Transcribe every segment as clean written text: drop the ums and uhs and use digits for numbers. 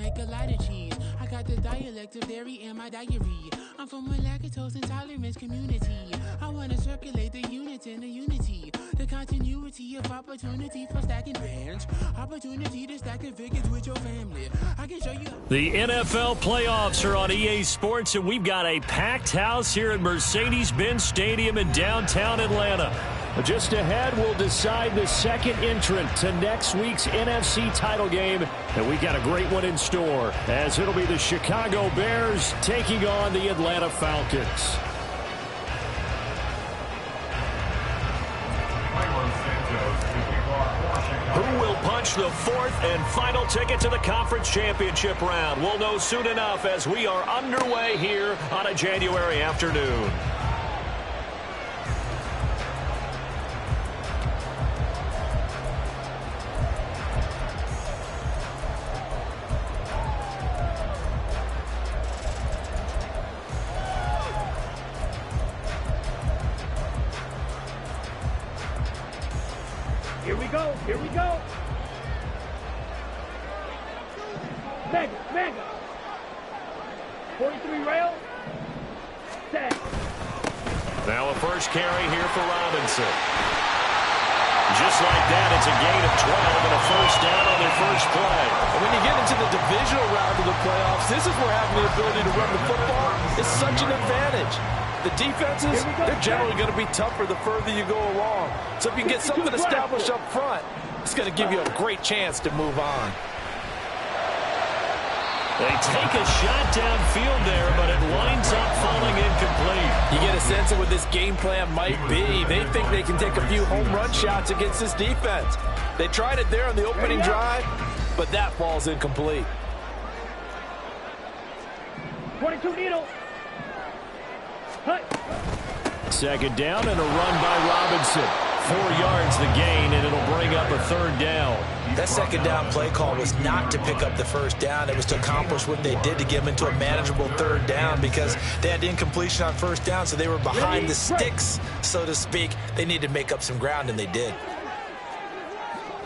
like a lot of cheese. I got the dialect of dairy in my diary. I'm from a lactose intolerance community. I want to circulate the units and the unity. The continuity of opportunity for stacking bands. Opportunity to stack the figures with your family. I can show you. The NFL playoffs are on EA Sports, and we've got a packed house here at Mercedes-Benz Stadium in downtown Atlanta. Just ahead, we'll decide the second entrant to next week's NFC title game. And we got a great one in store, as it'll be the Chicago Bears taking on the Atlanta Falcons. Who will punch the fourth and final ticket to the conference championship round? We'll know soon enough as we are underway here on a January afternoon. Here we go. Mega. 43 rail. Set. Now a first carry here for Robinson. Just like that, it's a gain of 12 and a first down on their first play. And when you get into the divisional round of the playoffs, this is where having the ability to run the football is such an advantage. The defenses, they're generally going to be tougher the further you go along. So if you can get something established up front, it's going to give you a great chance to move on. They take a shot downfield there, but it winds up falling incomplete. You get a sense of what this game plan might be. They think they can take a few home run shots against this defense. They tried it there on the opening drive, but that falls incomplete. 22 needle. Second down and a run by Robinson. 4 yards the gain, and it'll bring up a third down. That second down play call was not to pick up the first down. It was to accomplish what they did to get them into a manageable third down because they had incompletion on first down, so they were behind the sticks, so to speak. They needed to make up some ground, and they did.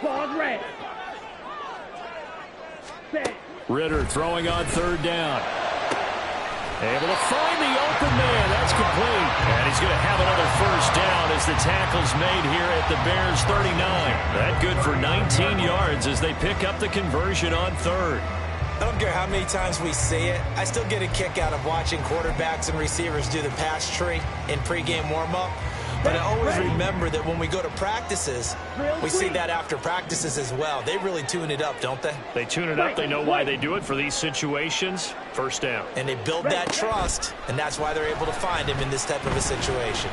Ball's red. Ritter throwing on third down. Able to find the open man. That's complete. And he's going to have another first down as the tackle's made here at the Bears' 39. That good for 19 yards as they pick up the conversion on third. I don't care how many times we say it. I still get a kick out of watching quarterbacks and receivers do the pass tree in pregame warm-up. But I always remember that when we go to practices, we see that after practices as well. They really tune it up, don't they? They tune it up. They know why they do it for these situations. First down. And they build that trust, and that's why they're able to find him in this type of a situation.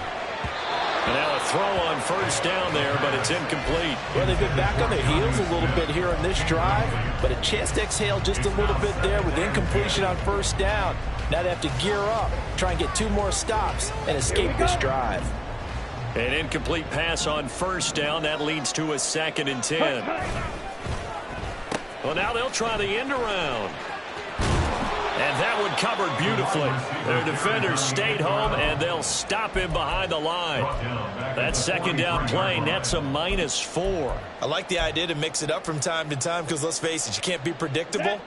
And now a throw on first down there, but it's incomplete. Well, they've been back on their heels a little bit here in this drive, but a chance to exhale just a little bit there with incompletion on first down. Now they have to gear up, try and get 2 more stops, and escape this drive. An incomplete pass on first down. That leads to a 2nd and 10. Well, now they'll try the end around. And that one covered beautifully. Their defenders stayed home, and they'll stop him behind the line. That second down play nets a -4. I like the idea to mix it up from time to time because, let's face it, you can't be predictable.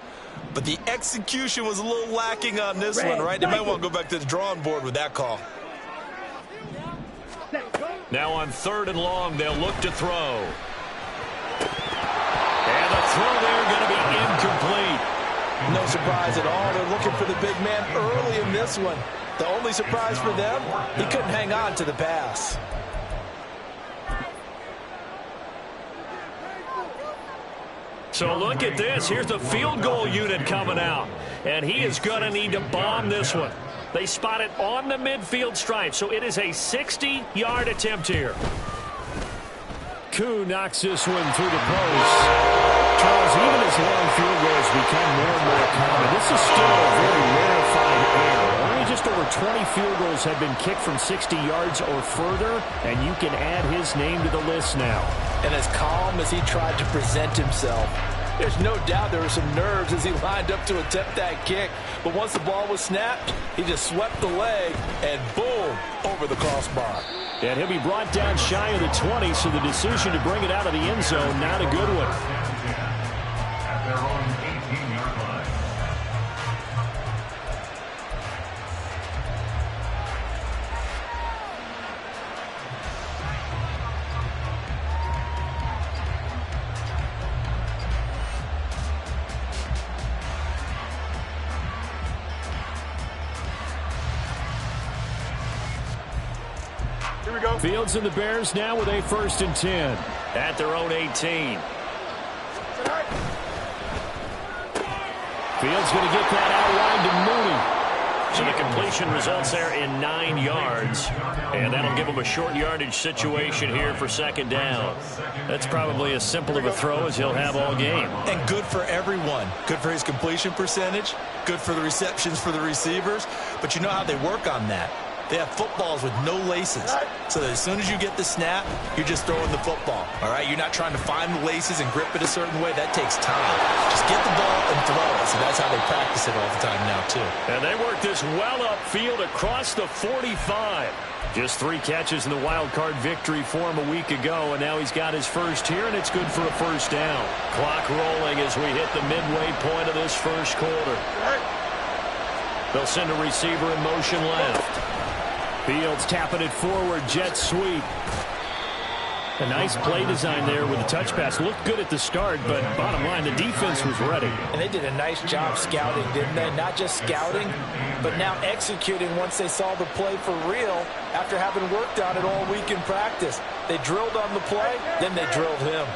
But the execution was a little lacking on this one, right? They might want to go back to the drawing board with that call. Now on 3rd and long, they'll look to throw. And the throw there going to be incomplete. No surprise at all. They're looking for the big man early in this one. The only surprise for them, he couldn't hang on to the pass. So look at this. Here's the field goal unit coming out. And he is going to need to bomb this one. They spot it on the midfield stripe, so it is a 60-yard attempt here. Koo knocks this one through the post. Charles, even as long field goals become more and more common, this is still a very rarefied air. Only just over 20 field goals have been kicked from 60 yards or further, and you can add his name to the list now. And as calm as he tried to present himself, there's no doubt there were some nerves as he lined up to attempt that kick. But once the ball was snapped, he just swept the leg and boom, over the crossbar. And he'll be brought down shy of the 20, so the decision to bring it out of the end zone, not a good one. Here we go. Fields and the Bears now with a 1st and 10 at their own 18. Fields going to get that outline to Mooney. So the completion results there in 9 yards, and that'll give him a short yardage situation here for 2nd down. That's probably as simple of a throw as he'll have all game. And good for everyone. Good for his completion percentage, good for the receptions for the receivers. But you know how they work on that. They have footballs with no laces. So that as soon as you get the snap, you're just throwing the football. All right? You're not trying to find the laces and grip it a certain way. That takes time. Just get the ball and throw it. So that's how they practice it all the time now, too. And they work this well upfield across the 45. Just 3 catches in the wild card victory for him a week ago, and now he's got his first here, and it's good for a 1st down. Clock rolling as we hit the midway point of this 1st quarter. They'll send a receiver in motion left. Fields tapping it forward, jet sweep. A nice play design there with the touch pass. Looked good at the start, but bottom line, the defense was ready. And they did a nice job scouting, didn't they? Not just scouting, but now executing once they saw the play for real after having worked on it all week in practice. They drilled on the play, then they drilled him.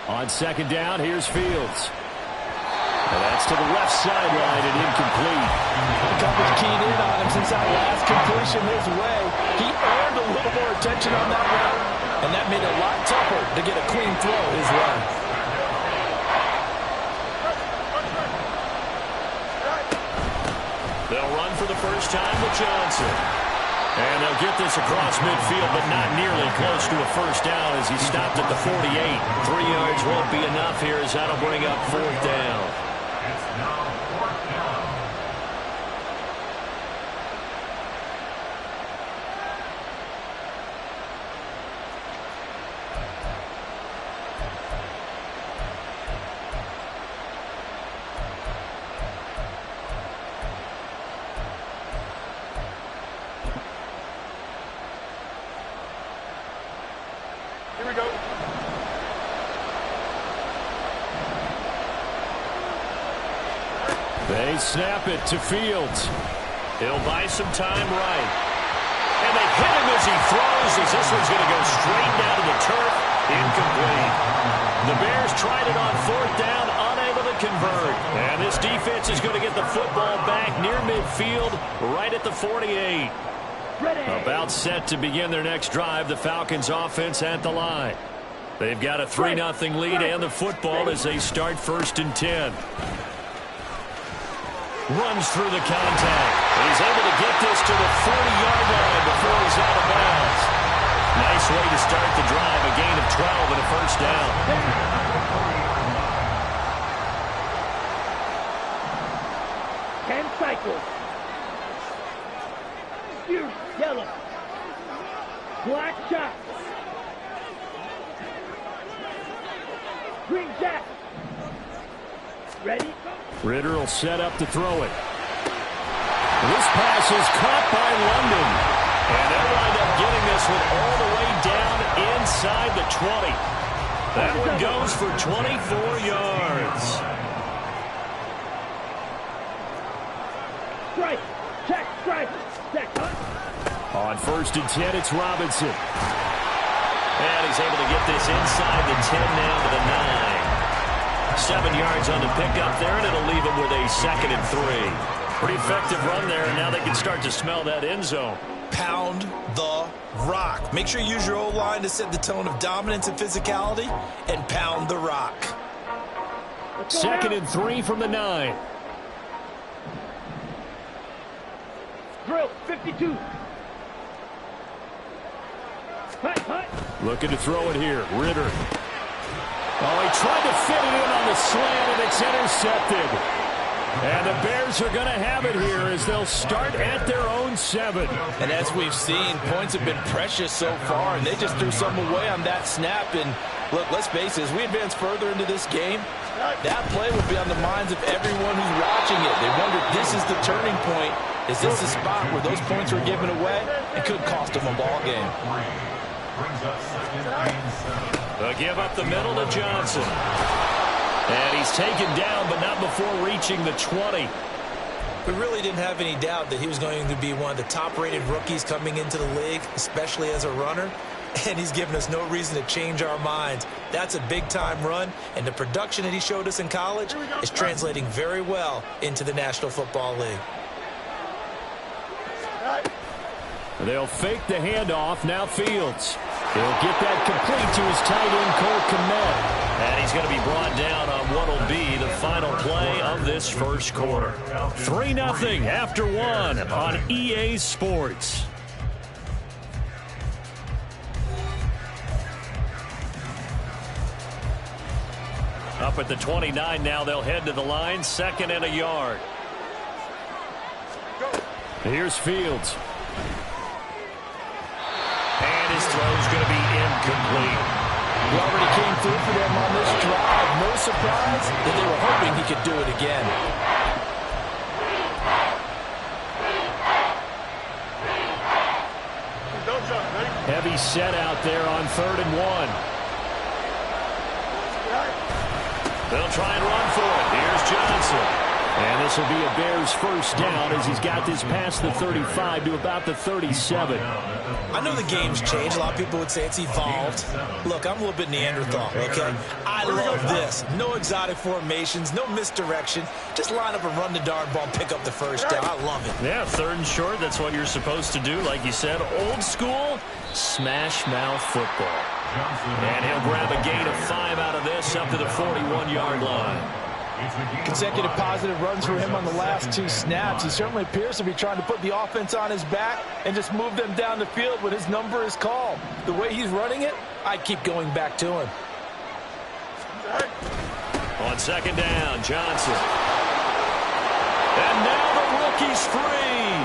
On 2nd down, here's Fields. And that's to the left sideline and incomplete. The coverage keyed in on him since that last completion his way. He earned a little more attention on that route, and that made it a lot tougher to get a clean throw his way. They'll run for the first time with Johnson. And they'll get this across midfield, but not nearly close to a 1st down as he stopped at the 48. 3 yards won't be enough here as that'll bring up 4th down. Here we go. They snap it to Fields. He'll buy some time right. And they hit him as he throws, as this one's going to go straight down to the turf. Incomplete. The Bears tried it on 4th down, unable to convert. And this defense is going to get the football back near midfield, right at the 48. About set to begin their next drive, the Falcons offense at the line. They've got a 3-0 lead and the football as they start 1st and 10. Runs through the contact. He's able to get this to the 40-yard line before he's out of bounds. Nice way to start the drive, a gain of 12 and a 1st down. 10 cycles. Huge yellow. Black shot. Green jack. Ready? Ritter will set up to throw it. This pass is caught by London. And they'll wind up getting this one all the way down inside the 20. That one goes for 24 yards. Strike. Check. Strike. Check. On 1st and 10, it's Robinson. And he's able to get this inside the 10 now to the 9. 7 yards on the pickup there, and it'll leave him with a 2nd and 3. Pretty effective run there, and now they can start to smell that end zone. Pound the rock. Make sure you use your O-line to set the tone of dominance and physicality, and pound the rock. 2nd and 3 from the 9. Drill 52. Hut. Looking to throw it here. Ritter. Oh, he tried to fit it in on the slant, and it's intercepted. And the Bears are going to have it here as they'll start at their own 7. And as we've seen, points have been precious so far, and they just threw some away on that snap. And look, let's face it, as we advance further into this game, that play will be on the minds of everyone who's watching it. They wonder, this is the turning point. Is this the spot where those points were given away? It could cost them a ball game. They'll give up the middle to Johnson. And he's taken down, but not before reaching the 20. We really didn't have any doubt that he was going to be one of the top-rated rookies coming into the league, especially as a runner. And he's given us no reason to change our minds. That's a big-time run, and the production that he showed us in college is translating very well into the National Football League. They'll fake the handoff. Now Fields. He'll get that complete to his tight end, Cole Kmet. And he's going to be brought down on what will be the final play of this first quarter. 3-0 after 1 on EA Sports. Up at the 29 now, they'll head to the line, 2nd and a yard. Here's Fields. And his throw's going to be incomplete. He already came through for them on this drive. No surprise that they were hoping he could do it again. Heavy set out there on 3rd and 1. They'll try and run for it. Here's Johnson. And this will be a Bears first down as he's got this past the 35 to about the 37. I know the game's changed. A lot of people would say it's evolved. Look, I'm a little bit Neanderthal, okay? I love this. No exotic formations, no misdirection. Just line up and run the darn ball and pick up the first down. I love it. Yeah, 3rd and short. That's what you're supposed to do. Like you said, old school, smash mouth football. And he'll grab a gain of 5 out of this up to the 41-yard line. Consecutive positive runs for him on the last 2 snaps. He certainly appears to be trying to put the offense on his back and just move them down the field when his number is called. The way he's running it, I'd keep going back to him. On 2nd down, Johnson. And now the rookie's free.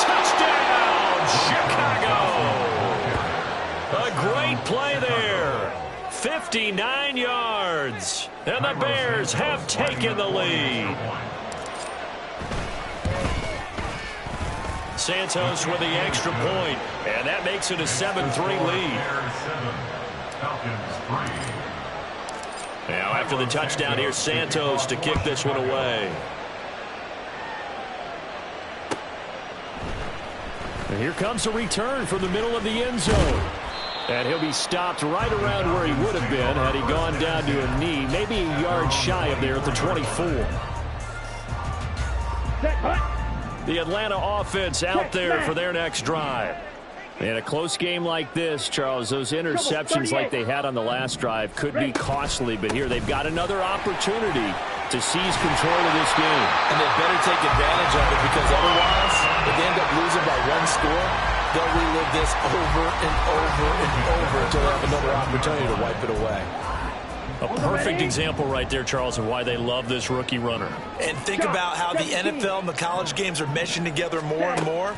Touchdown, Chicago. A great play there. 59 yards, and the Bears have taken the lead. Santos with the extra point, and that makes it a 7-3 lead. Now after the touchdown, here's Santos to kick this one away. And here comes a return from the middle of the end zone. And he'll be stopped right around where he would have been had he gone down to a knee, maybe a yard shy of there at the 24. The Atlanta offense out there for their next drive. In a close game like this, Charles, those interceptions like they had on the last drive could be costly, but here they've got another opportunity to seize control of this game. And they better take advantage of it, because otherwise, if they end up losing by 1 score, they'll relive this over and over and over until they have another opportunity to wipe it away. A perfect example right there, Charles, of why they love this rookie runner. And think about how the NFL and the college games are meshing together more and more.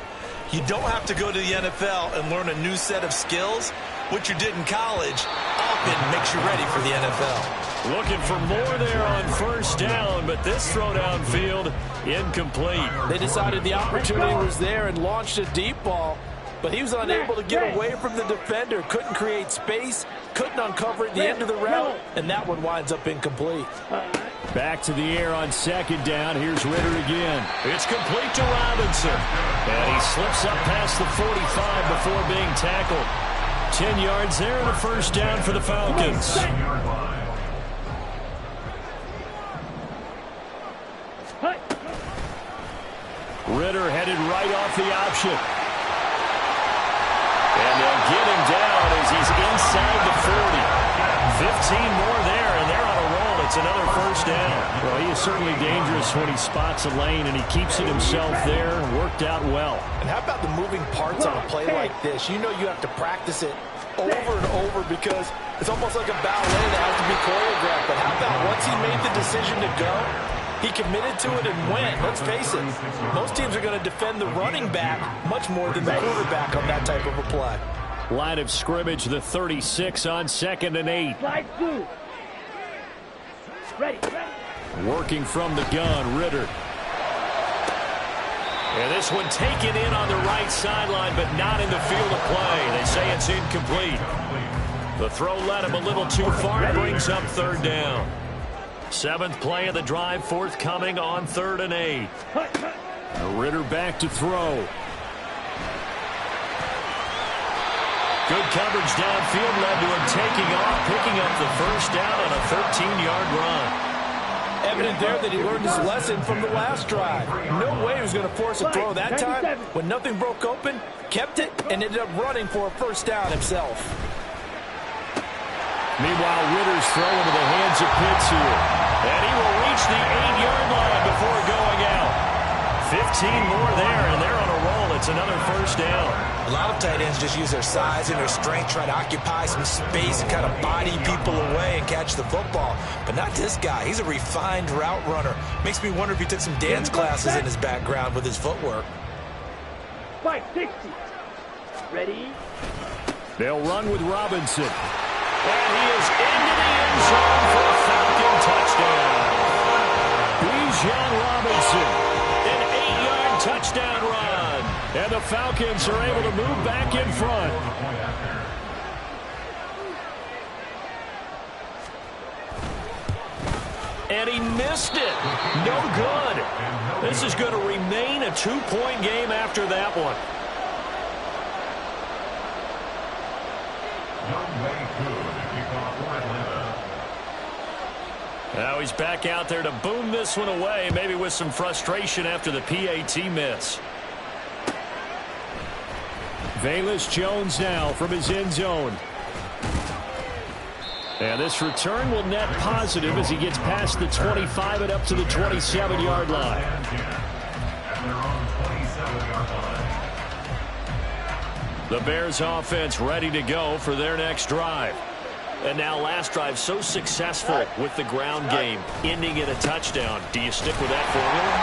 You don't have to go to the NFL and learn a new set of skills. What you did in college often makes you ready for the NFL. Looking for more there on 1st down, but this throw downfield incomplete. They decided the opportunity was there and launched a deep ball, but he was unable to get away from the defender, couldn't create space, couldn't uncover at the end of the route, and that one winds up incomplete. Back to the air on 2nd down. Here's Ritter again. It's complete to Robinson. And he slips up past the 45 before being tackled. 10 yards there and a first down for the Falcons. Ritter headed right off the option. And they'll get him down as he's inside the 40. 15 more there, and they're on a roll. It's another first down. Well, he is certainly dangerous when he spots a lane, and he keeps it himself there. Worked out well. And how about the moving parts on a play like this? You know you have to practice it over and over because it's almost like a ballet that has to be choreographed. But how about once he made the decision to go, he committed to it and went. Let's face it, most teams are going to defend the running back much more than the quarterback on that type of a play. Line of scrimmage, the 36 on 2nd and 8. Ready. Working from the gun, Ritter. And this one taken in on the right sideline, but not in the field of play. They say it's incomplete. The throw led him a little too far. Brings up third down. 7th play of the drive, forthcoming on 3rd and 8. Ritter back to throw. Good coverage downfield led to him taking off, picking up the first down on a 13-yard run. Evident there that he learned his lesson from the last drive. No way he was going to force a throw that time. When nothing broke open, kept it, and ended up running for a first down himself. Meanwhile, Ritter's throw into the hands of Pitts here. And he will reach the 8-yard line before going out. 15 more there, and they're on a roll. It's another first down. A lot of tight ends just use their size and their strength, try to occupy some space and kind of body people away and catch the football. But not this guy. He's a refined route runner. Makes me wonder if he took some dance classes in his background with his footwork. 560. Ready? They'll run with Robinson. And he is into the end zone for a Falcon touchdown. Bijan Robinson, an 8-yard touchdown run. And the Falcons are able to move back in front. And he missed it. No good. This is going to remain a 2-point game after that one. Now he's back out there to boom this one away, maybe with some frustration after the PAT miss. Velus Jones now from his end zone. And this return will net positive as he gets past the 25 and up to the 27-yard line. The Bears offense ready to go for their next drive. And now last drive so successful with the ground game, ending in a touchdown. Do you stick with that formula?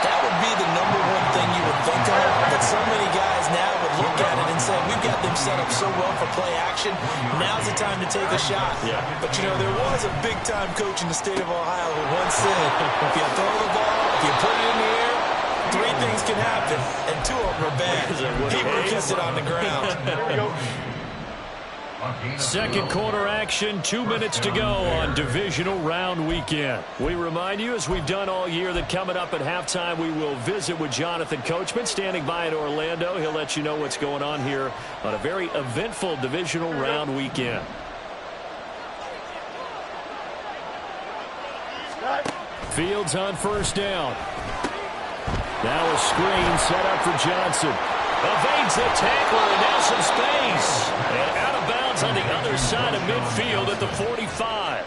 That would be the number one thing you would think of, but so many guys now would look at it and say, we've got them set up so well for play action, now's the time to take a shot. Yeah. But, you know, there was a big-time coach in the state of Ohio who once said, if you throw the ball, if you put it in the air, 3 things can happen, and 2 of them are bad. People kiss it on the ground. Second quarter action, 2 minutes to go on divisional round weekend. We remind you, as we've done all year, that coming up at halftime, we will visit with Jonathan Coachman, standing by in Orlando. He'll let you know what's going on here on a very eventful divisional round weekend. Fields on first down. Now a screen set up for Johnson. Evades the tackler, and now some space. And out of bounds on the other side of midfield at the 45.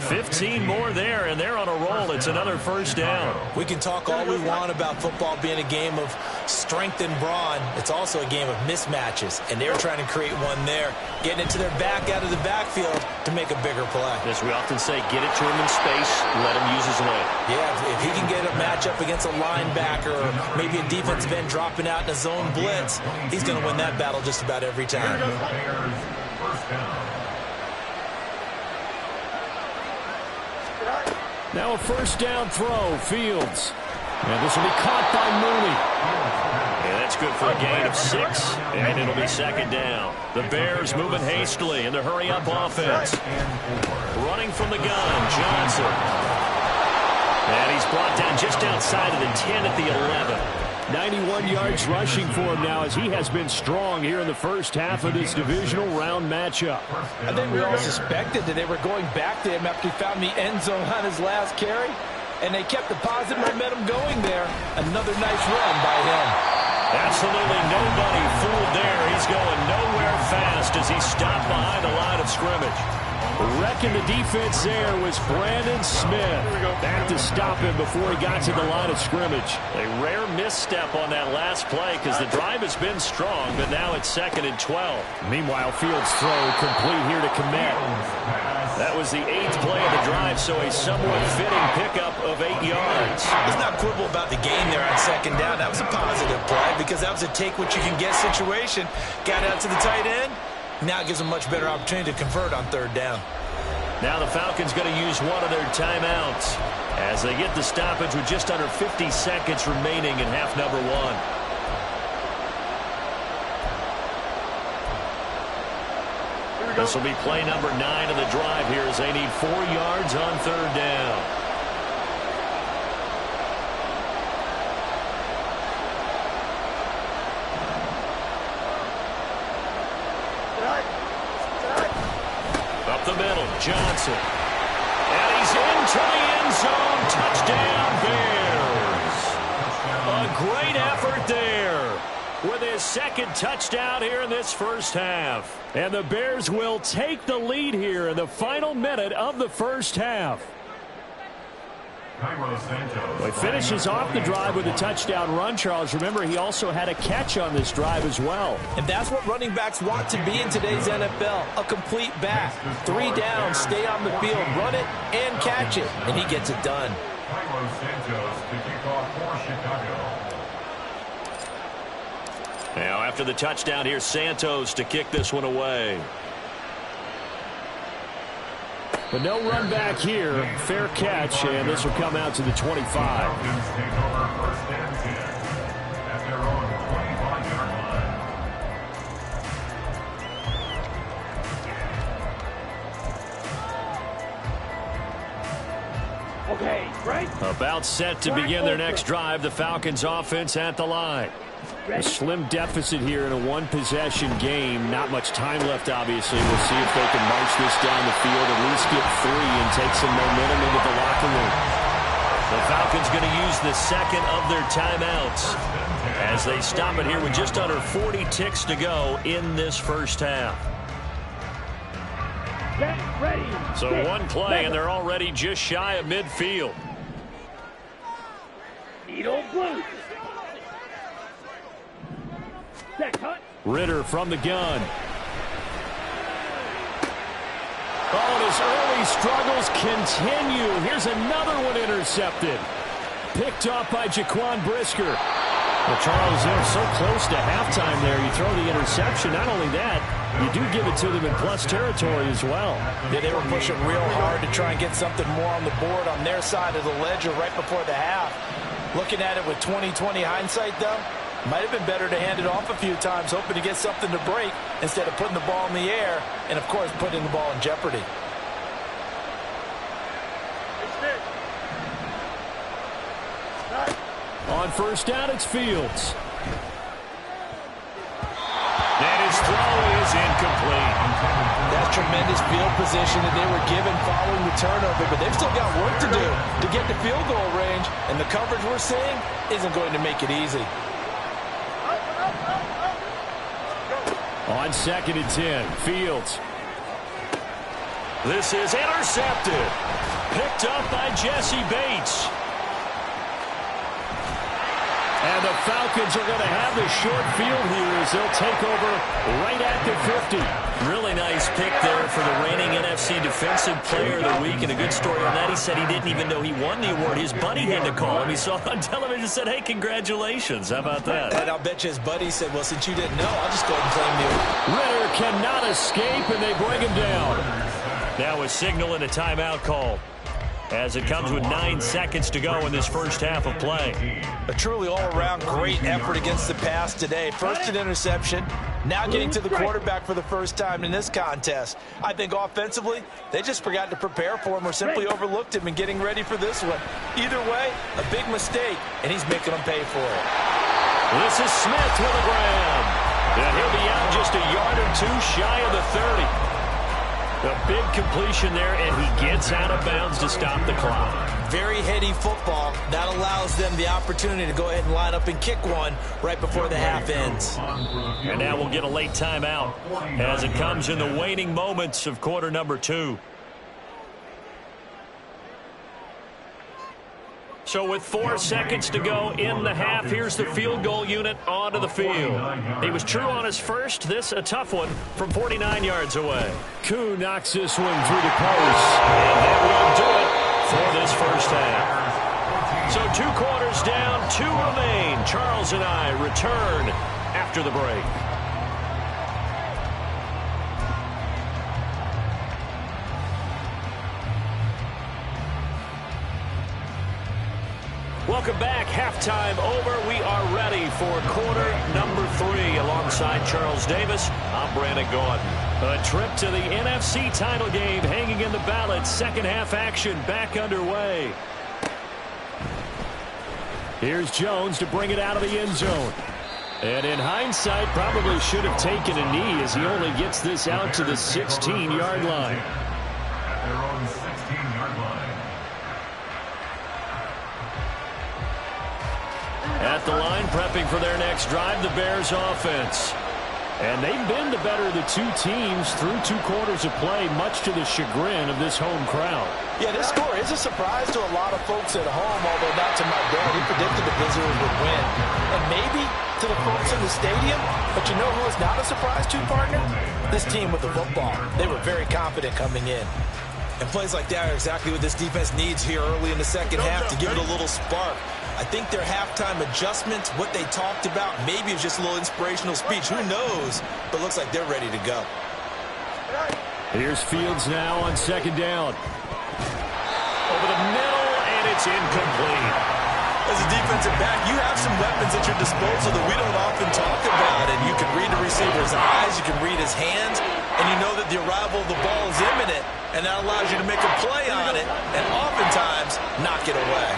15 more there, and they're on a roll. It's another first down. We can talk all we want about football being a game of strength and brawn. It's also a game of mismatches, and they're trying to create one there, getting it to their back out of the backfield to make a bigger play. As we often say, get it to him in space, let him use his leg. Yeah, if he can get a matchup against a linebacker or maybe a defensive end dropping out in a zone blitz, he's going to win that battle just about every time. Now a first down throw, Fields. And this will be caught by Mooney. And that's good for a gain of 6, and it'll be second down. The Bears moving hastily in the hurry-up offense. Running from the gun, Johnson. And he's brought down just outside of the 10 at the 11. 91 yards rushing for him now as he has been strong here in the first half of this divisional round matchup. I think we all suspected that they were going back to him after he found the end zone on his last carry, and they kept the positive momentum going there. Another nice run by him. Absolutely nobody fooled there. He's going nowhere fast as he stopped behind the line of scrimmage. Wrecking the defense there was Brandon Smith. Back to stop him before he got to the line of scrimmage. A rare misstep on that last play because the drive has been strong, but now it's 2nd and 12. Meanwhile, Fields' throw complete here to Kmet. That was the 8th play of the drive, so a somewhat fitting pickup of 8 yards. Let's not quibble about the gain there on second down. That was a positive play because that was a take-what-you-can-get situation. Got out to the tight end. Now it gives them a much better opportunity to convert on third down. Now the Falcons going to use one of their timeouts as they get the stoppage with just under 50 seconds remaining in half number 1. This will be play number 9 of the drive here as they need 4 yards on 3rd down. Up the middle, Johnson. And he's into the end zone. Touchdown, Bears. A great effort there with his 2nd touchdown here in this first half. And the Bears will take the lead here in the final minute of the first half. He finishes off the drive with a touchdown run, Charles. Remember, he also had a catch on this drive as well. And that's what running backs want to be in today's NFL, a complete back. 3 downs, stay on the field, run it, and catch it. And he gets it done. Now, after the touchdown, here's Santos to kick this one away. But no run back here. Fair catch, and this will come out to the 25. Okay, right. About set to begin their next drive. The Falcons offense at the line. A slim deficit here in a 1-possession game. Not much time left, obviously. We'll see if they can march this down the field, at least get 3 and take some momentum into the locker room. The Falcons going to use the 2nd of their timeouts as they stop it here with just under 40 ticks to go in this first half. Get ready. So 1 play, and they're already just shy of midfield. Needle blue. Ritter from the gun. Oh, and his early struggles continue. Here's another one intercepted. Picked off by Jaquan Brisker. Well, Charles, they're so close to halftime there. You throw the interception. Not only that, you do give it to them in plus territory as well. Yeah, they were pushing real hard to try and get something more on the board on their side of the ledger right before the half. Looking at it with 20/20 hindsight, though, might have been better to hand it off a few times, hoping to get something to break instead of putting the ball in the air and, of course, putting the ball in jeopardy. On first down, it's Fields. And his throw is incomplete. That's tremendous field position that they were given following the turnover, but they've still got work to do to get the field goal range, and the coverage we're seeing isn't going to make it easy. On 2nd and 10, Fields. This is intercepted. Picked up by Jesse Bates. And the Falcons are going to have the short field here as they'll take over right at the 50. Really nice pick there for the reigning NFC Defensive Player of the Week. And a good story on that, he said he didn't even know he won the award. His buddy had to call him. He saw it on television and said, hey, congratulations. How about that? And I'll bet you his buddy said, well, since you didn't know, I'll just go ahead and claim you. Ritter cannot escape, and they bring him down. Now a signal and a timeout call, as it comes with 9 seconds to go in this first half of play. A truly all-around great effort against the pass today. First an interception, now getting to the quarterback for the first time in this contest. I think offensively, they just forgot to prepare for him or simply overlooked him in getting ready for this one. Either way, a big mistake, and he's making them pay for it. This is Smith with a grab. And he'll be out just a yard or 2 shy of the 30. A big completion there, and he gets out of bounds to stop the clock. Very heady football. That allows them the opportunity to go ahead and line up and kick one right before the half ends. And now we'll get a late timeout as it comes in the waning moments of quarter number 2. So with 4 seconds to go in the half, here's the field goal unit onto the field. He was true on his first. This a tough one from 49 yards away. Koo knocks this one through the post. And that will do it for this first half. So 2 quarters down, 2 remain. Charles and I return after the break. Welcome back. Halftime over. We are ready for quarter number 3. Alongside Charles Davis, I'm Brandon Gaudin. A trip to the NFC title game hanging in the balance. Second half action back underway. Here's Jones to bring it out of the end zone. And in hindsight, probably should have taken a knee as he only gets this out to the 16-yard line. At their own 16-yard line. At the line, prepping for their next drive, the Bears offense. And they've been the better of the two teams through 2 quarters of play, much to the chagrin of this home crowd. Yeah, this score is a surprise to a lot of folks at home, although not to my dad. He predicted the visitors would win. And maybe to the folks in the stadium, but you know who is not a surprise to, partner? This team with the football. They were very confident coming in. And plays like that are exactly what this defense needs here early in the second half to give it a little spark. I think their halftime adjustments, what they talked about, maybe it's just a little inspirational speech. Who knows? But looks like they're ready to go. Here's Fields now on second down. Over the middle, and it's incomplete. As a defensive back, you have some weapons at your disposal that we don't often talk about. And you can read the receiver's eyes, you can read his hands, and you know that the arrival of the ball is imminent, and that allows you to make a play on it and oftentimes knock it away.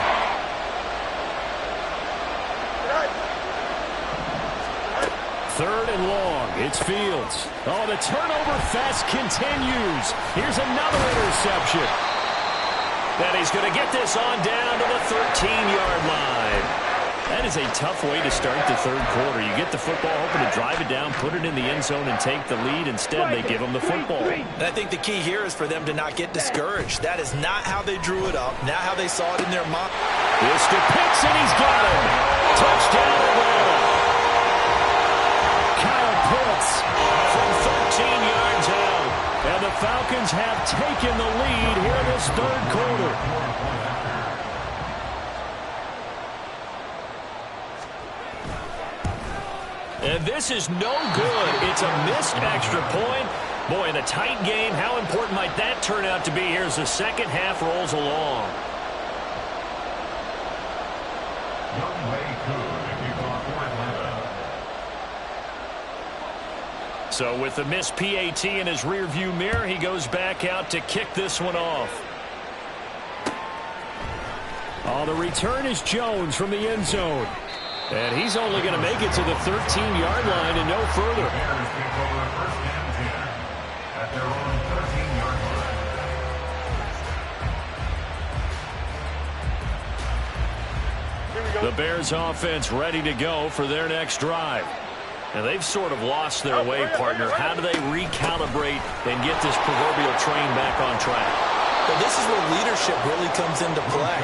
Third and long. It's Fields. Oh, the turnover fest continues. Here's another interception. And he's going to get this on down to the 13-yard line. That is a tough way to start the third quarter. You get the football, hoping to drive it down, put it in the end zone, and take the lead. Instead, they give him the football. And I think the key here is for them to not get discouraged. That is not how they drew it up, not how they saw it in their mind. This to Pitts, and he's got him. Touchdown, Atlanta. Kyle Pitts from 13 yards out. And the Falcons have taken the lead here in this third quarter. And this is no good. It's a missed extra point. Boy, in a tight game, how important might that turn out to be here as the second half rolls along? So with the missed PAT in his rearview mirror, he goes back out to kick this one off. Oh, the return is Jones from the end zone. And he's only going to make it to the 13-yard line and no further. The Bears offense ready to go for their next drive. And they've sort of lost their way, partner. How do they recalibrate and get this proverbial train back on track? But this is where leadership really comes into play.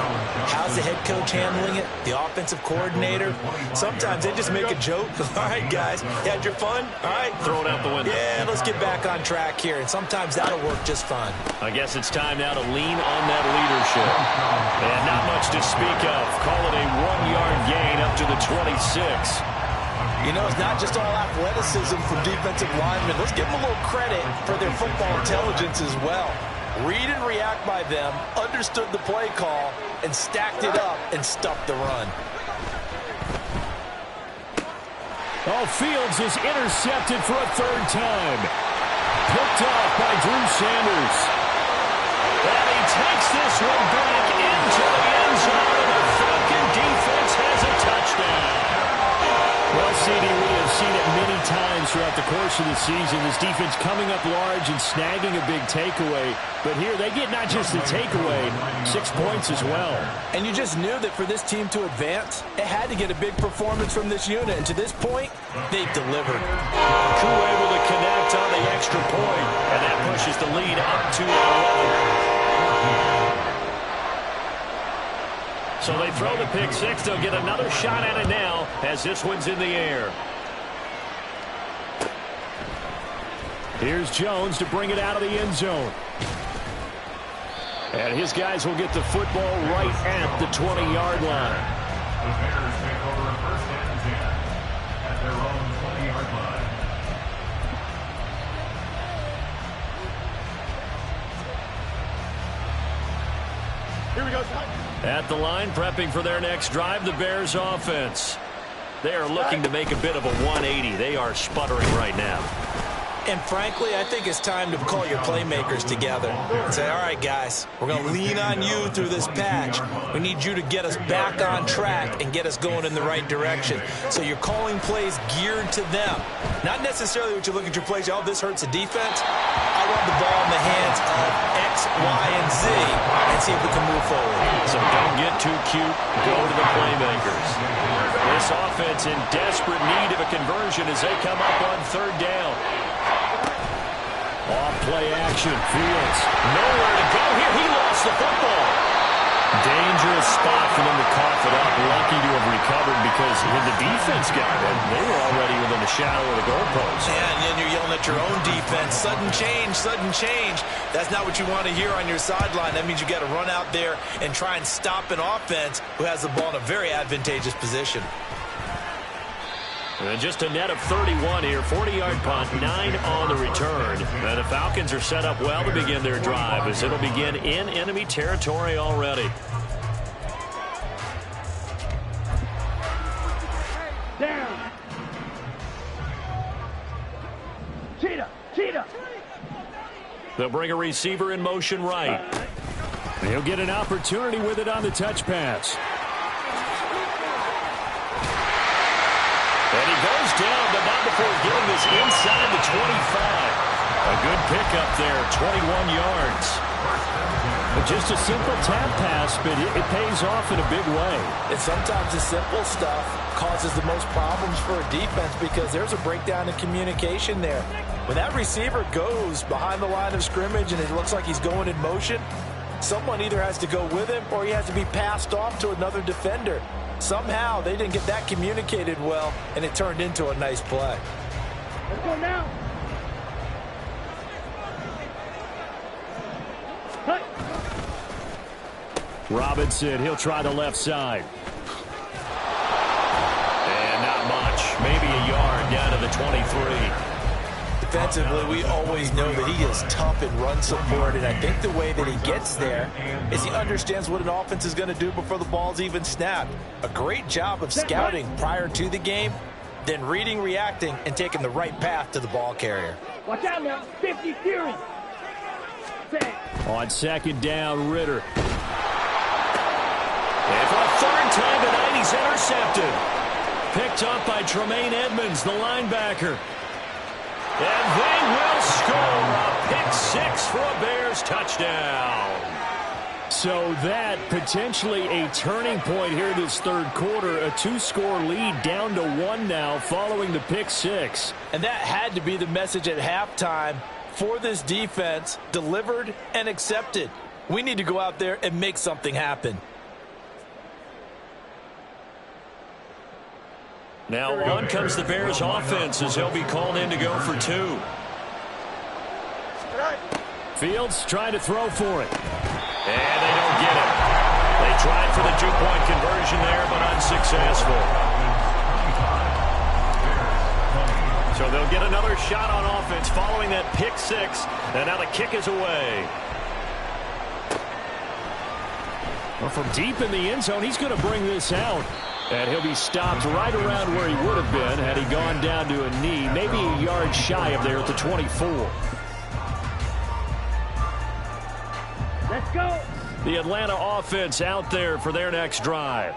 How's the head coach handling it? The offensive coordinator? Sometimes they just make a joke. All right, guys, you had your fun? All right. Throw it out the window. Yeah, let's get back on track here. And sometimes that'll work just fine. I guess it's time now to lean on that leadership. And not much to speak of. Call it a 1-yard gain up to the 26. You know, it's not just all athleticism from defensive linemen. Let's give them a little credit for their football intelligence as well. Read and react by them, understood the play call, and stacked it up and stuffed the run. Oh, Fields is intercepted for a third time. Picked off by Drew Sanders. And he takes this one back into the end zone, and the Falcon defense has a touchdown. Well, CD, we have seen it many times throughout the course of the season. This defense coming up large and snagging a big takeaway. But here, they get not just the takeaway, 6 points as well. And you just knew that for this team to advance, it had to get a big performance from this unit. And to this point, they've delivered. Koo able to connect on the extra point, and that pushes the lead up to 11. So they throw the pick six. They'll get another shot at it now as this one's in the air. Here's Jones to bring it out of the end zone. And his guys will get the football right at the 20-yard line. The Bears take over a first and 10 at their own 20-yard line. Here we go. At the line, prepping for their next drive, the Bears offense. They are looking to make a bit of a 180. They are sputtering right now. And frankly, I think it's time to call your playmakers together and say, all right, guys, we're going to lean on you through this patch. We need you to get us back on track and get us going in the right direction. So you're calling plays geared to them. Not necessarily what you look at your plays, oh, this hurts the defense. I want the ball in the hands of X, Y, and Z and see if we can move forward. So don't get too cute. Go to the playmakers. This offense in desperate need of a conversion as they come up on third down. Off play action. Fields. Nowhere to go here. He lost the football. Dangerous spot for them to cough it up. Lucky to have recovered because when the defense got it, they were already within the shadow of the goalpost. Yeah, and then you're yelling at your own defense. Sudden change, sudden change. That's not what you want to hear on your sideline. That means you got to run out there and try and stop an offense who has the ball in a very advantageous position. And just a net of 31 here. 40-yard punt, 9 on the return. And the Falcons are set up well to begin their drive as it'll begin in enemy territory already. Down. Cheetah. They'll bring a receiver in motion right. He'll get an opportunity with it on the touch pass. And he goes down, but not before getting this inside the 25. A good pickup there, 21 yards. But just a simple tap pass, but it pays off in a big way. And sometimes the simple stuff causes the most problems for a defense because there's a breakdown in communication there. When that receiver goes behind the line of scrimmage and it looks like he's going in motion, someone either has to go with him or he has to be passed off to another defender. Somehow they didn't get that communicated well, and it turned into a nice play. Let's go now. Hey. Robinson, he'll try the left side. And not much. Maybe a yard down to the 23. Defensively, we always know that he is tough in run support, and I think the way that he gets there is he understands what an offense is going to do before the ball's even snapped. A great job of scouting prior to the game, then reading, reacting, and taking the right path to the ball carrier. Watch out now. 50 Fury. On second down, Ritter. And for a third time tonight, he's intercepted. Picked up by Tremaine Edmonds, the linebacker. And they will score a pick six for a Bears touchdown. So that potentially a turning point here this third quarter. A 2-score lead down to 1 now following the pick six. And that had to be the message at halftime for this defense, delivered and accepted. We need to go out there and make something happen. Now on comes the Bears offense as he'll be called in to go for 2. Fields trying to throw for it. And they don't get it. They tried for the 2-point conversion there, but unsuccessful. So they'll get another shot on offense following that pick six. And now the kick is away. Well, from deep in the end zone, he's going to bring this out. And he'll be stopped right around where he would have been had he gone down to a knee, maybe a yard shy of there at the 24. Let's go. The Atlanta offense out there for their next drive.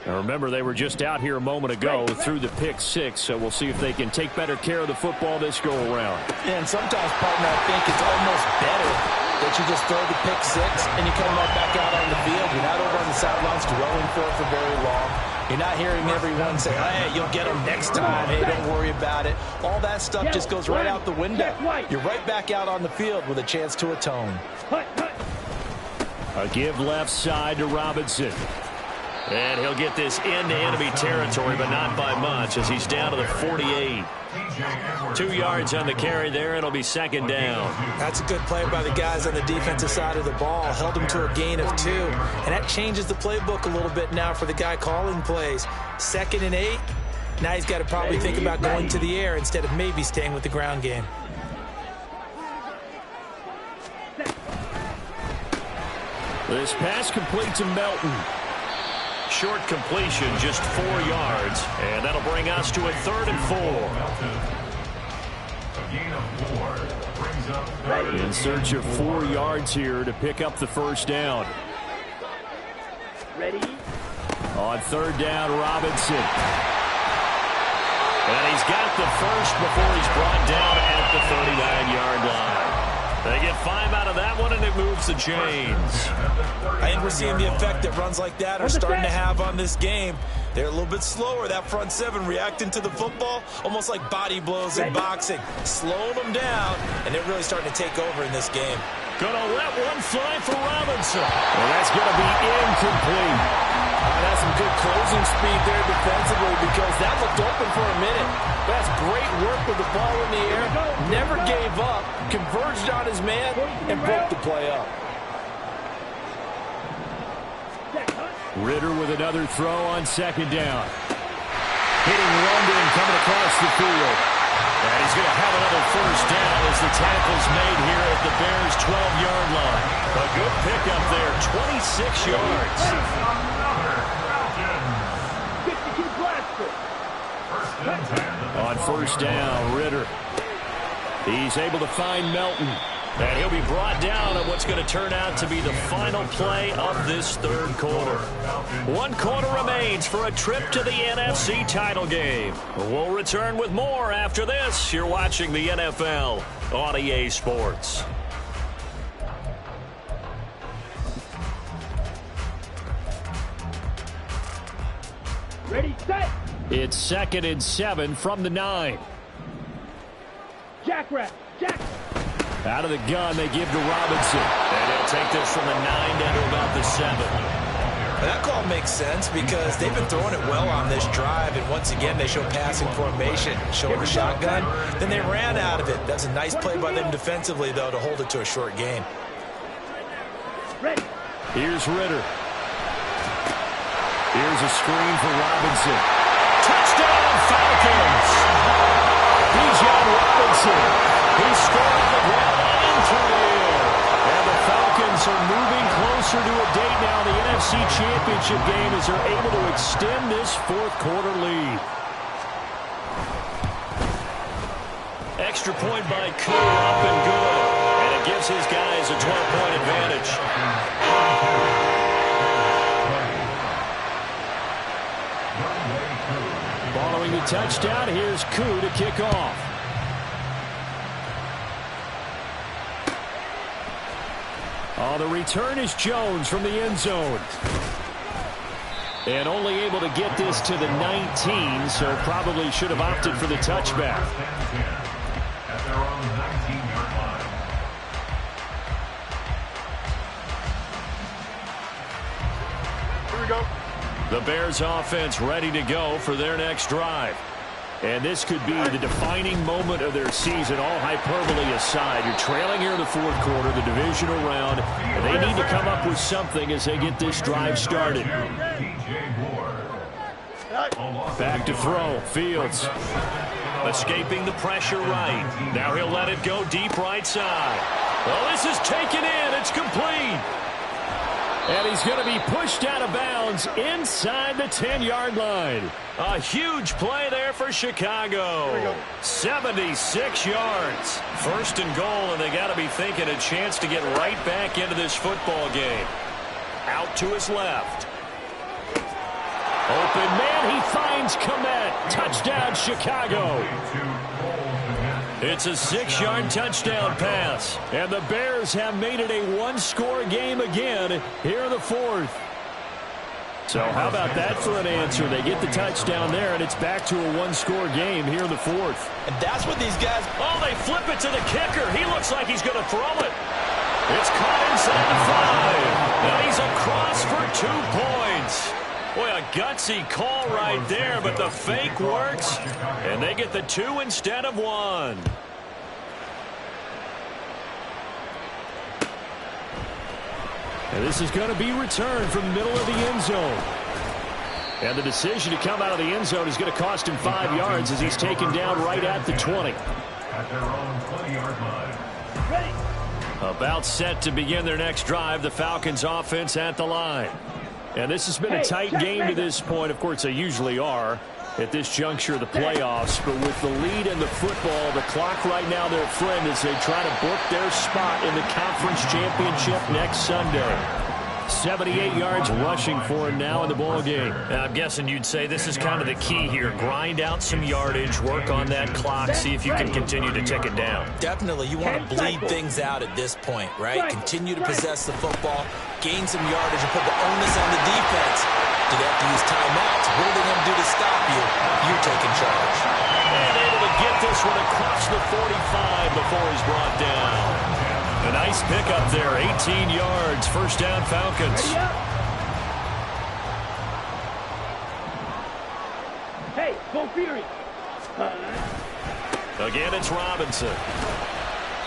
Now remember, they were just out here a moment ago through the pick six, so we'll see if they can take better care of the football this go-around. And sometimes, partner, I think it's almost better that you just throw the pick six and you come right back out on the field. You're not over on the sidelines dwelling for it for very long. You're not hearing everyone say, hey, you'll get them next time. Hey, don't worry about it. All that stuff just goes right out the window. You're right back out on the field with a chance to atone. A give left side to Robinson. And he'll get this into enemy territory, but not by much as he's down to the 48. 2 yards on the carry there. It'll be second down. That's a good play by the guys on the defensive side of the ball. Held him to a gain of 2. And that changes the playbook a little bit now for the guy calling plays. 2nd and 8. Now he's got to probably think about going to the air instead of maybe staying with the ground game. This pass complete to Melton. Short completion, just 4 yards. And that'll bring us to a 3rd and 4. gain of 4. Brings up third. In search of 4 yards here to pick up the first down. Ready? On third down, Robinson. And he's got the first before he's brought down at the 39-yard line. They get 5 out of that one, and it moves the chains. I think we're seeing the effect that runs like that are starting to have on this game. They're a little bit slower. That front seven reacting to the football, almost like body blows in boxing, slowing them down, and they're really starting to take over in this game. Gonna let one fly for Robinson. And that's gonna be incomplete. That's some good closing speed there defensively because that looked open for a minute. That's great work with the ball in the air. Never gave up, converged on his man, and broke the play up. Ritter with another throw on second down. Hitting London coming across the field. And he's going to have another first down as the tackle's made here at the Bears' 12-yard line. A good pickup there, 26 yards. 52 blaster. On first down, Ritter. He's able to find Melton. And he'll be brought down on what's going to turn out to be the final play of this third quarter. 1 quarter remains for a trip to the NFC title game. We'll return with more after this. You're watching the NFL on EA Sports. Ready, set. It's 2nd and 7 from the 9. Jackrabbit. Jack. Out of the gun, they give to Robinson. And he'll take this from the 9 down to about the 7. That call makes sense because they've been throwing it well on this drive, and once again they show passing formation, showing a shotgun. Then they ran out of it. That's a nice play by them defensively, though, to hold it to a short gain. Ready. Here's Ritter. Here's a screen for Robinson. Touchdown, Falcons! Bijan Robinson. He scored the ground and through the air. And the Falcons are moving closer to a date now in the NFC Championship game as they're able to extend this fourth quarter lead. Extra point by Koo, up and good. And it gives his guys a 12-point advantage. Following the touchdown, here's Koo to kick off. Oh, the return is Jones from the end zone. And only able to get this to the 19, so probably should have opted for the touchback. At their own 19-yard line. Here we go. The Bears offense ready to go for their next drive. And this could be the defining moment of their season, all hyperbole aside. You're trailing here in the fourth quarter, the divisional round, and they need to come up with something as they get this drive started. Back to throw, Fields. Escaping the pressure right. Now he'll let it go deep right side. Well, this is taken in. It's complete. And he's going to be pushed out of bounds inside the 10-yard line. A huge play there for Chicago. 76 yards. First and goal, and they got to be thinking a chance to get right back into this football game. Out to his left. Open man, he finds Komet. Touchdown, Chicago. It's a 6-yard touchdown pass. And the Bears have made it a one-score game again here in the fourth. So how about that for an answer? They get the touchdown there, and it's back to a one-score game here in the fourth. And that's what these guys... Oh, they flip it to the kicker. He looks like he's going to throw it. It's caught inside the 5. Now he's across for 2 points. Boy, a gutsy call right there, but the fake works, and they get the 2 instead of 1. And this is going to be returned from the middle of the end zone. And the decision to come out of the end zone is going to cost him 5 yards as he's taken down right at the 20. At their own 20-yard line. Ready. About set to begin their next drive, the Falcons offense at the line. And this has been a tight game to this point. Of course, they usually are. at this juncture of the playoffs. But with the lead in the football, the clock right now their friend as they try to book their spot in the conference championship next Sunday. 78 yards rushing for him now in the ball game. And I'm guessing you'd say this is kind of the key here. Grind out some yardage, work on that clock, see if you can continue to tick it down. Definitely. You want to bleed things out at this point, right? Continue to possess the football, gain some yardage, and put the onus on the defense. Do they have to use timeouts? What are they going to do to stop you? You're taking charge. And able to get this one across the 45 before he's brought down. A nice pickup there, 18 yards, first down Falcons. Hey, go Fury. Again, it's Robinson.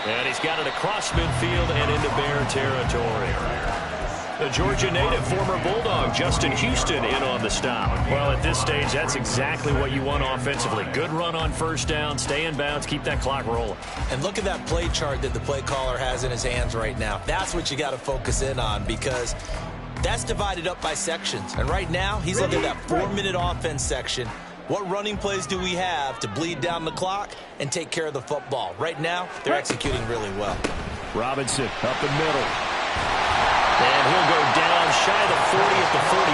And he's got it across midfield and into Bear territory. The Georgia native, former Bulldog, Justin Houston, in on the stop. Well, at this stage, that's exactly what you want offensively. Good run on first down, stay in bounds, keep that clock rolling. And look at that play chart that the play caller has in his hands right now. That's what you got to focus in on because that's divided up by sections. And right now, he's looking at that 4-minute offense section. What running plays do we have to bleed down the clock and take care of the football? Right now, they're executing really well. Robinson up the middle. And he'll go down shy of the 40 at the 41.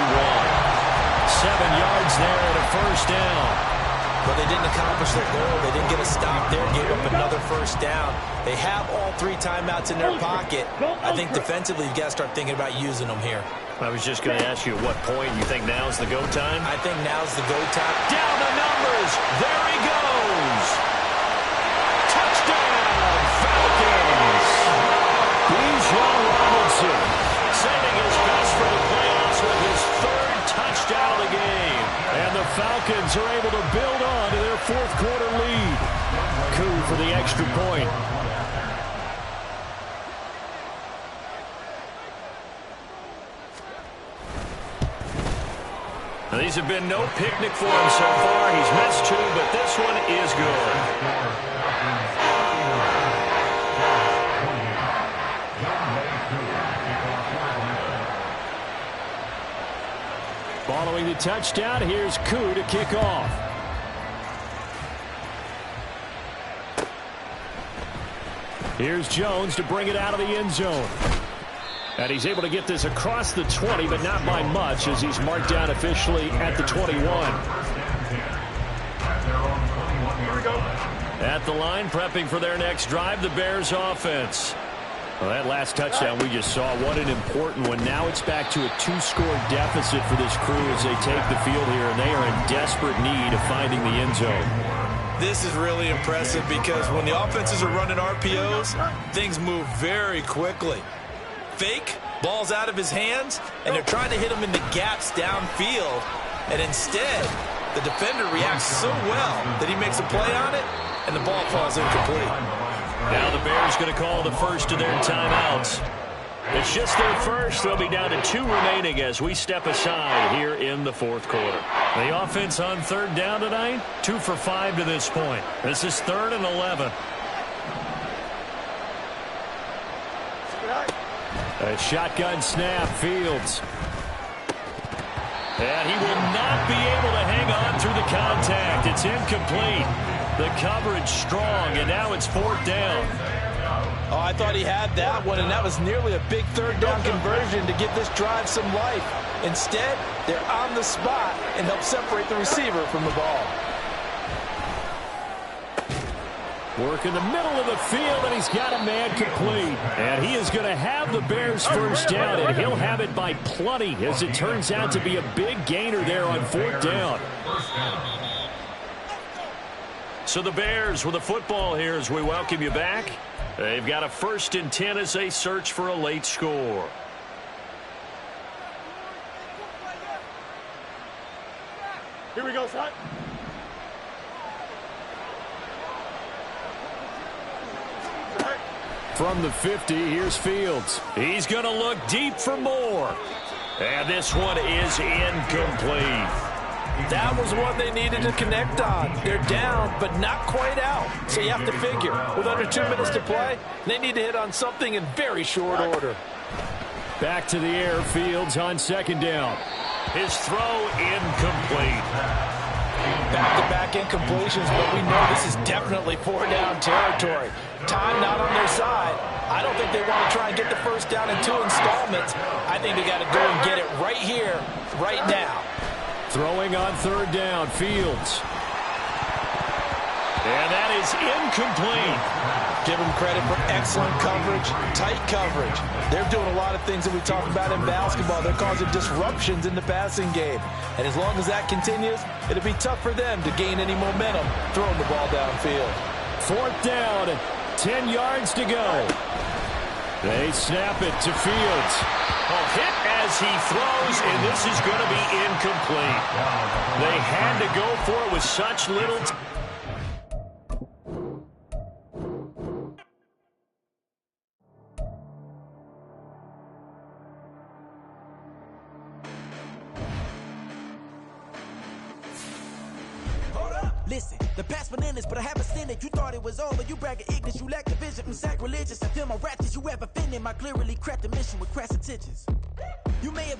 7 yards there and a first down. But they didn't accomplish their goal. They didn't get a stop there, gave up another first down. They have all 3 timeouts in their pocket. I think defensively, you've got to start thinking about using them here. I was just going to ask you at what point you think now's the go time? I think now's the go time. Down the numbers. There he goes. Touchdown, Falcons. Bijan Robinson. Sending his best for the playoffs with his 3rd touchdown of the game. And the Falcons are able to build on to their 4th quarter lead. Coup for the extra point. Now, these have been no picnic for him so far. He's missed 2, but this one is good. Following the touchdown, here's Koo to kick off. Here's Jones to bring it out of the end zone. And he's able to get this across the 20, but not by much as he's marked down officially at the 21. At the line, prepping for their next drive, the Bears offense. Well, that last touchdown we just saw, what an important one. Now it's back to a 2-score deficit for this crew as they take the field here, and they are in desperate need of finding the end zone. This is really impressive because when the offenses are running RPOs, things move very quickly. Fake, ball's out of his hands, and they're trying to hit him in the gaps downfield, and instead, the defender reacts so well that he makes a play on it, and the ball falls incomplete. Now the Bears going to call the first of their timeouts. It's just their first. They'll be down to 2 remaining as we step aside here in the 4th quarter. The offense on 3rd down tonight, 2 for 5 to this point. This is 3rd and 11. A shotgun snap, Fields. And he will not be able to hang on through the contact. It's incomplete. The coverage strong, and now it's 4th down. Oh, I thought he had that one, and that was nearly a big 3rd down conversion to give this drive some life. Instead, they're on the spot and help separate the receiver from the ball. Work in the middle of the field, and he's got a man complete. And he is going to have the Bears first down, and he'll have it by plenty as it turns out to be a big gainer there on 4th down. So the Bears with the football here as we welcome you back. They've got a 1st and 10 as they search for a late score. Here we go, son. From the 50, here's Fields. He's going to look deep for more. And this one is incomplete. That was one they needed to connect on. They're down, but not quite out. So you have to figure, with under 2 minutes to play, they need to hit on something in very short order. Back to the air, Fields on 2nd down. His throw incomplete. Back-to-back incompletions, but we know this is definitely 4-down territory. Time not on their side. I don't think they want to try and get the first down in 2 installments. I think they got to go and get it right here, right now. Throwing on 3rd down, Fields. And that is incomplete. Give them credit for excellent coverage, tight coverage. They're doing a lot of things that we talk about in basketball. They're causing disruptions in the passing game. And as long as that continues, it'll be tough for them to gain any momentum throwing the ball downfield. 4th down, 10 yards to go. They snap it to Fields. Hit as he throws, and this is going to be incomplete. They had to go for it with such little time. Listen, the past bananas, but I haven't seen it. You thought it was over, you bragging ignorance, you lack the vision, sacrilegious. I feel my ratchets, you ever offended my clearly crafted mission with crass intentions. You may have